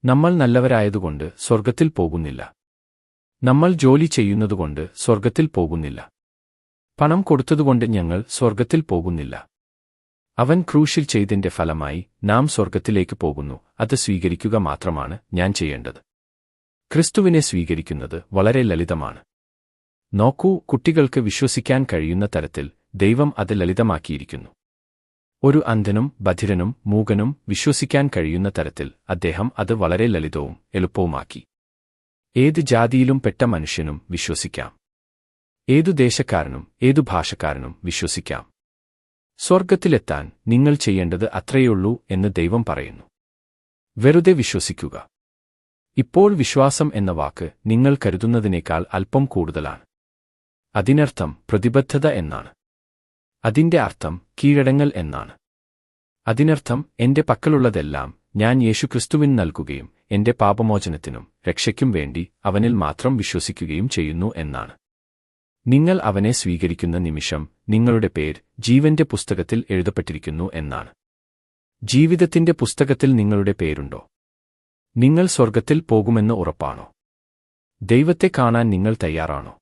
നമ്മൾ നല്ലവരായതുകൊണ്ട് സ്വർഗ്ഗത്തിൽ പോകുന്നില്ല. നമ്മൾ ജോലി ചെയ്യുന്നതുകൊണ്ട് സ്വർഗ്ഗത്തിൽ പോകുന്നില്ല. പണം കൊടുത്തതുകൊണ്ട് ഞങ്ങൾ സ്വർഗ്ഗത്തിൽ പോകുന്നില്ല. അവൻ ക്രൂശിൽ ചെയ്തതിന്റെ ഫലമായി നാം സ്വർഗ്ഗത്തിലേക്ക് പോകുന്നു. അത് സ്വീകരിക്കുക മാത്രമാണ് ഞാൻ ചെയ്യേണ്ടത്. ക്രിസ്തുവിനെ സ്വീകരിക്കുന്നത് വളരെ ലളിതമാണ്. നോക്കൂ, കുട്ടികൾക്ക് വിശ്വസിക്കാൻ കഴിയുന്ന തരത്തിൽ ദൈവം അത് ലളിതമാക്കിയിരിക്കുന്നു. ഒരു അന്ധനും ബധിരനും മൂകനും വിശ്വസിക്കാൻ കഴിയുന്ന തരത്തിൽ അദ്ദേഹം അത് വളരെ ലളിതവും എളുപ്പവുമാക്കി. ഏത് ജാതിയിലും പെട്ട മനുഷ്യനും വിശ്വസിക്കാം. ഏതു ദേശക്കാരനും ഏതു ഭാഷക്കാരനും വിശ്വസിക്കാം. സ്വർഗ്ഗത്തിലെത്താൻ നിങ്ങൾ ചെയ്യേണ്ടത് അത്രയുള്ളൂ എന്ന് ദൈവം പറയുന്നു. വെറുതെ വിശ്വസിക്കുക. ഇപ്പോൾ വിശ്വാസം എന്ന വാക്ക് നിങ്ങൾ കരുതുന്നതിനേക്കാൾ അല്പം കൂടുതലാണ്. അതിനർത്ഥം പ്രതിബദ്ധത എന്നാണ്. അതിന്റെ അർത്ഥം കീഴടങ്ങൽ എന്നാണ്. അതിനർത്ഥം എന്റെ പക്കലുള്ളതെല്ലാം ഞാൻ യേശുക്രിസ്തുവിന് നൽകുകയും എന്റെ പാപമോചനത്തിനും രക്ഷയ്ക്കും വേണ്ടി അവനിൽ മാത്രം വിശ്വസിക്കുകയും ചെയ്യുന്നു എന്നാണ്. നിങ്ങൾ അവനെ സ്വീകരിക്കുന്ന നിമിഷം നിങ്ങളുടെ പേര് ജീവന്റെ പുസ്തകത്തിൽ എഴുതപ്പെട്ടിരിക്കുന്നു എന്നാണ്. ജീവിതത്തിന്റെ പുസ്തകത്തിൽ നിങ്ങളുടെ പേരുണ്ടോ? നിങ്ങൾ സ്വർഗ്ഗത്തിൽ പോകുമെന്ന് ഉറപ്പാണോ? ദൈവത്തെ കാണാൻ നിങ്ങൾ തയ്യാറാണോ?